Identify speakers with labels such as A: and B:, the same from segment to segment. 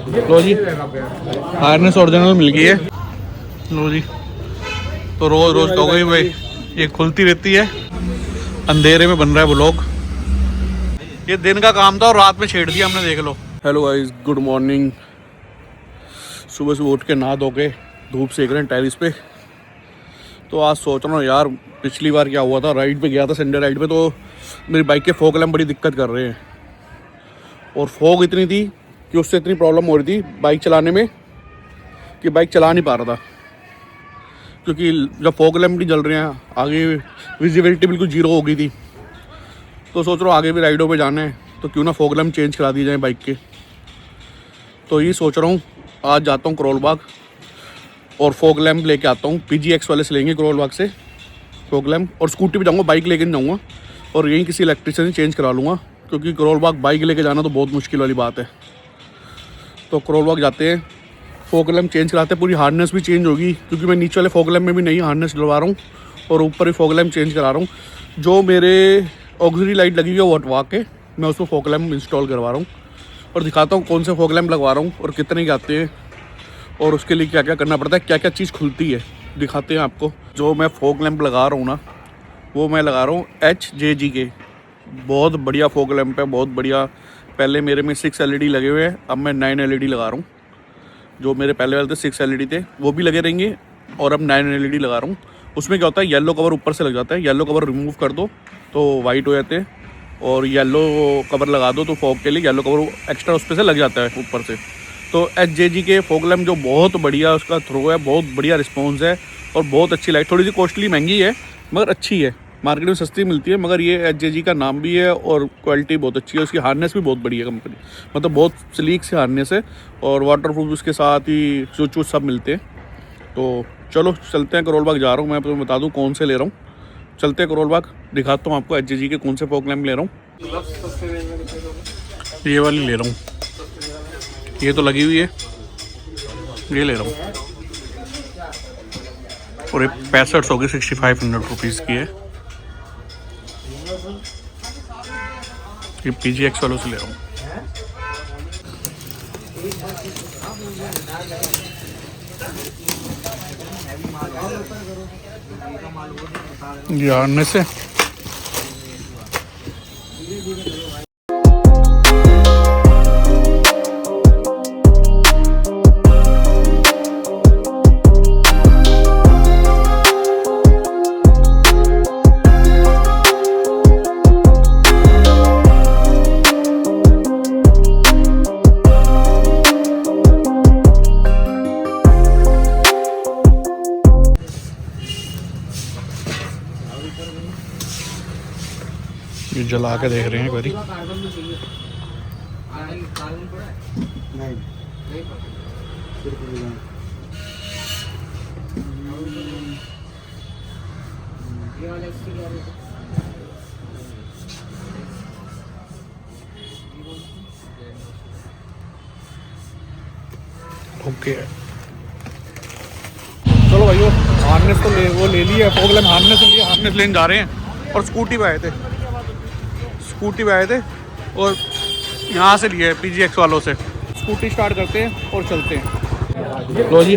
A: लो जी, harness original मिल गई है। लो जी, तो रोज रोज तो गई भाई, ये खुलती रहती है, अंधेरे में बन रहा है व्लॉग। ये दिन का काम था और रात में छेड़ दिया हमने, देख लो। Hello guys, good morning. सुबह सुबह उठ के नहा धो के धूप सेक रहे हैं टेरिस पे। तो आज सोच रहा हूँ यार, पिछली बार क्या हुआ था, राइड पे गया था संडे राइड पे, तो मेरी बाइक के फॉग लैम्प बड़ी दिक्कत कर रहे हैं। और फॉग इतनी थी कि उससे इतनी प्रॉब्लम हो रही थी बाइक चलाने में कि बाइक चला नहीं पा रहा था। क्योंकि जब फॉग लैम्प नहीं जल रहे हैं, आगे विजिबिलिटी बिल्कुल जीरो हो गई थी। तो सोच रहा हूँ आगे भी राइडों पे जाना है तो क्यों ना फॉग लैम्प चेंज करा दिए जाए बाइक के। तो ये सोच रहा हूँ आज जाता हूँ करोल बाग और फॉग लैम्प लेके आता हूँ। PGX वाले से लेंगे करोल बाग से फॉग लैम्प, और स्कूटी पे जाऊँगा, बाइक लेके नहीं जाऊँगा। और यहीं किसी इलेक्ट्रिशियन से चेंज करा लूँगा, क्योंकि करोल बाग बाइक लेके जाना तो बहुत मुश्किल वाली बात है। तो करोल बाग जाते हैं, फॉग लैम्प चेंज कराते हैं, पूरी हार्डनेस भी चेंज होगी, क्योंकि मैं नीचे वाले फॉग लैम्प में भी नई हार्डनेस डलवा रहा हूँ और ऊपर भी फॉग लैम्प चेंज करा रहा हूँ। जो मेरे ऑक्सिलरी लाइट लगी हुई है वो हटवा के मैं उसमें फॉग लैम्प इंस्टॉल करवा रहा हूँ और दिखाता हूँ कौन से फॉग लैम्प लगवा रहा हूँ और कितने के आते हैं और उसके लिए क्या क्या करना पड़ता है, क्या क्या चीज़ खुलती है, दिखाते हैं आपको। जो मैं फॉग लैम्प लगा रहा हूँ ना, वो मैं लगा रहा हूँ HJG के। बहुत बढ़िया फॉग लैम्प है, बहुत बढ़िया। पहले मेरे में 6 LED लगे हुए हैं, अब मैं 9 LED लगा रहा हूँ। जो मेरे पहले वाले थे 6 LED थे, वो भी लगे रहेंगे, और अब 9 LED लगा रहा हूँ। उसमें क्या होता है, येलो कवर ऊपर से लग जाता है, येलो कवर रिमूव कर दो तो वाइट हो जाते हैं, और येलो कवर लगा दो तो फॉग के लिए येलो कवर एक्स्ट्रा उस पर से लग जाता है ऊपर से। तो HJG के फॉग लैम्प जो बहुत बढ़िया उसका थ्रो है, बहुत बढ़िया रिस्पॉन्स है और बहुत अच्छी लाइट। थोड़ी सी कॉस्टली महंगी है मगर अच्छी है, मार्केट में सस्ती मिलती है, मगर ये HJG का नाम भी है और क्वालिटी बहुत अच्छी है। उसकी हार्नेस भी बहुत बढ़िया कंपनी, मतलब बहुत स्लीक से हार्नेस है, और वाटर प्रूफ उसके साथ ही स्विच सब मिलते हैं। तो चलो चलते हैं, करोल बाग जा रहा हूँ मैं, आपको बता दूँ कौन से ले रहा हूँ। चलते हैं करोल बाग, दिखाता हूँ आपको HJG के कौन से फॉग लैम्प ले रहा हूँ। ये वाली ले रहा हूँ, ये तो लगी हुई है, ये ले रहा हूँ। और ये 65 होगी, 6500 रुपीज़ की है। ये PGX वालों से ले रहा हूँ। ये आने से ये जला के देख रहे हैं एक बारी। ओके, चलो भाइयों, हार्नेस तो वो ले लिया, फॉग लैम्प हार्नेस ले लिया, हार्नेस लेने जा रहे हैं। और स्कूटी पे आए थे और यहाँ से लिए PGX वालों से। स्कूटी स्टार्ट करते हैं और चलते हैं। लो जी,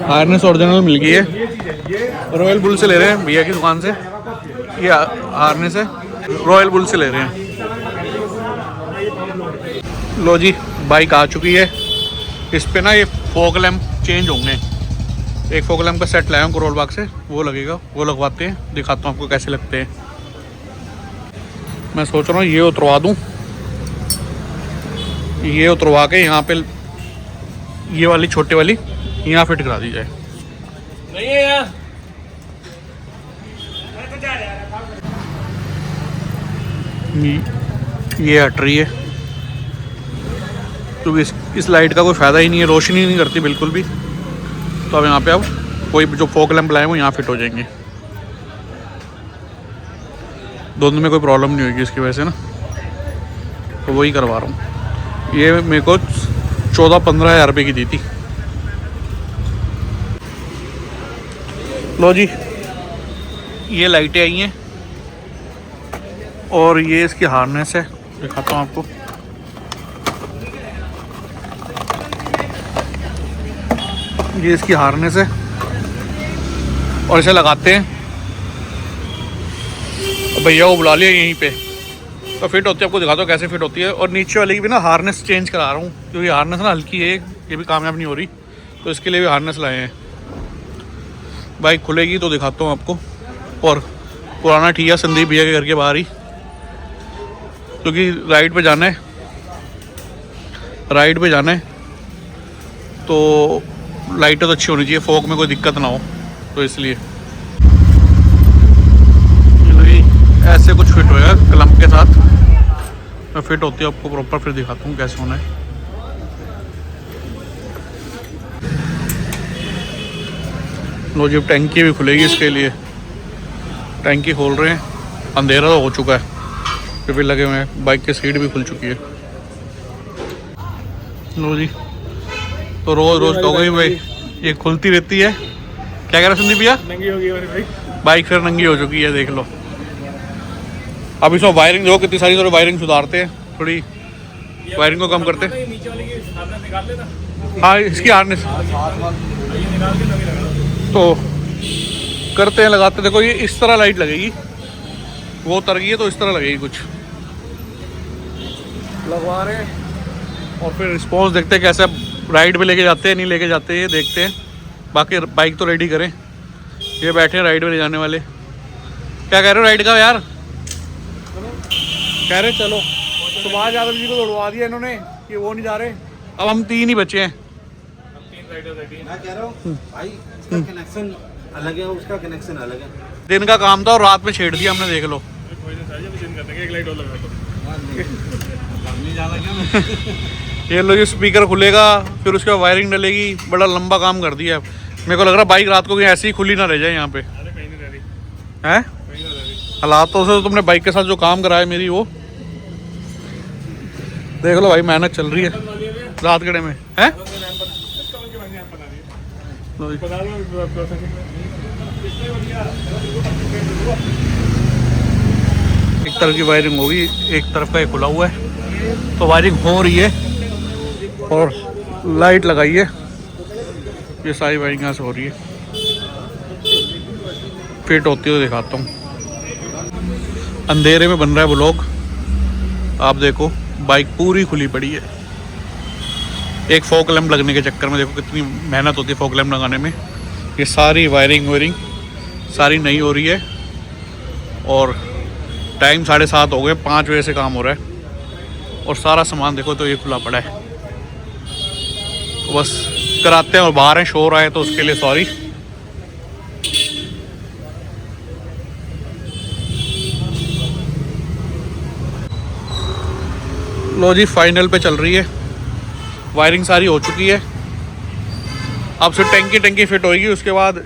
A: हार्नेस ओरिजिनल मिल गई है, रॉयल बुल से ले रहे हैं भैया की दुकान से। ये हार्नेस है, रॉयल बुल से ले रहे हैं। लो जी, बाइक आ चुकी है। इस पे ना ये फॉग लैम्प चेंज होंगे। एक फॉग लैम्प का सेट लाया हूँ करोल बाग से, वो लगेगा, वो लगवाते हैं, दिखाता हूँ आपको कैसे लगते हैं। मैं सोच रहा हूँ ये उतरवा दूँ, ये उतरवा के यहाँ पे ये वाली छोटी वाली यहाँ फिट करा दी जाए। ये हट रही है क्योंकि इस लाइट का कोई फ़ायदा ही नहीं है, रोशनी नहीं करती बिल्कुल भी। तो अब यहाँ पे अब कोई जो फॉग लैम्प लाए वो यहाँ फिट हो जाएंगे। दोनों में कोई प्रॉब्लम नहीं होगी इसकी वजह से ना, तो वही करवा रहा हूँ। ये मेरे को 14-15 हज़ार रुपये की दी थी। लो जी, ये लाइटें आई हैं और ये इसकी हार्नेस है, दिखाता हूँ आपको। ये इसकी हार्नेस है और इसे लगाते हैं। भैया को बुला लिया यहीं पे, तो फिट होती है, आपको दिखाता हूँ कैसे फिट होती है। और नीचे वाले की भी ना हार्नेस चेंज करा रहा हूँ, क्योंकि हार्नेस ना हल्की है, ये भी कामयाब नहीं हो रही, तो इसके लिए भी हार्नेस लाए हैं। बाइक खुलेगी तो दिखाता हूँ आपको। और पुराना ठिया संदीप भैया के घर के बाहर ही, क्योंकि राइड पे जाना है तो लाइटें तो अच्छी होनी चाहिए, फोक में कोई दिक्कत ना हो, तो इसलिए ऐसे कुछ फिट होएगा क्लम्प के साथ। मैं फिट होती है आपको प्रॉपर फिर दिखाता हूँ कैसे होना है। लो जी, टैंकी भी खुलेगी इसके लिए, टैंकी खोल रहे हैं। अंधेरा तो हो चुका है, फिर लगे हुए हैं, बाइक की सीट भी खुल चुकी है। लो जी, तो रोज तो गई भाई, ये खुलती रहती है। क्या कह रहे संदीप भैया? नंगी हो गई हमारी बाइक फिर नंगी हो चुकी है, देख लो। अब इसमें वायरिंग देखो कितनी सारी, थोड़ी वायरिंग सुधारते हैं, थोड़ी वायरिंग को कम करते हैं। हाँ, इसकी हार्नेस तो करते हैं, लगाते। देखो ये इस तरह लाइट लगेगी, वो उतर गई है तो इस तरह लगेगी कुछ, लगवा रहे हैं। और फिर रिस्पॉन्स देखते हैं कैसे राइड पे लेके जाते हैं, नहीं लेके जाते हैं, देखते हैं। बाकी बाइक तो रेडी करें, ये बैठे हैं राइड पे ले जाने वाले। क्या कह रहे हो राइड का यार? कह रहे चलो, सुभाष यादव जी को दौड़वा दिया इन्होंने कि वो नहीं जा रहे, अब हम 3 ही बचे हैं।
B: मैं कह रहा हूँ भाई, इसका कनेक्शन अलग है, उसका कनेक्शन अलग है।
A: दिन का काम था और रात में छेड़ दिया हमने, देख लो। ये लो, ये स्पीकर खुलेगा, फिर उसके बाद वायरिंग डलेगी, बड़ा लंबा काम कर दिया। मेरे को लग रहा बाइक रात को कहीं ऐसी ही खुली ना रह जाए यहाँ पे। हैं हालातों से तुमने बाइक के साथ जो काम कराया मेरी, वो देख लो भाई, मेहनत चल रही है रात गड़े में है। एक तरफ की वायरिंग होगी, एक तरफ का ये खुला हुआ है, तो वायरिंग हो रही है और लाइट लगाई है। ये सारी वायरिंग यहाँ से हो रही है, फिट होती है तो दिखाता हूँ। अंधेरे में बन रहा है व्लॉग, आप देखो बाइक पूरी खुली पड़ी है। एक फॉग लैंप लगने के चक्कर में देखो कितनी मेहनत होती है फॉग लैंप लगाने में। ये सारी वायरिंग सारी नई हो रही है और टाइम 7:30 हो गए, 5 बजे से काम हो रहा है। और सारा सामान देखो तो ये खुला पड़ा है, तो बस कराते हैं। और बाहर है, शोर आए तो उसके लिए सॉरी। लो जी, फाइनल पे चल रही है, वायरिंग सारी हो चुकी है। अब सिर्फ टंकी फिट होएगी, उसके बाद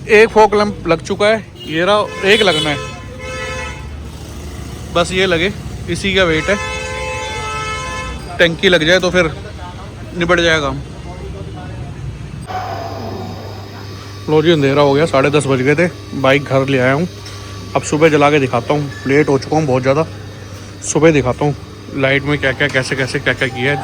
A: एक फॉग लैंप लग चुका है, ये रहा, एक लगना है, बस ये लगे, इसी का वेट है। टंकी लग जाए तो फिर निबट जाएगा काम। लो जी, अंधेरा हो गया, 10:30 बज गए थे। बाइक घर ले आया हूँ, अब सुबह जला के दिखाता हूँ। लेट हो चुका हूँ बहुत ज़्यादा, सुबह दिखाता हूँ लाइट में क्या क्या कैसे क्या क्या किया है।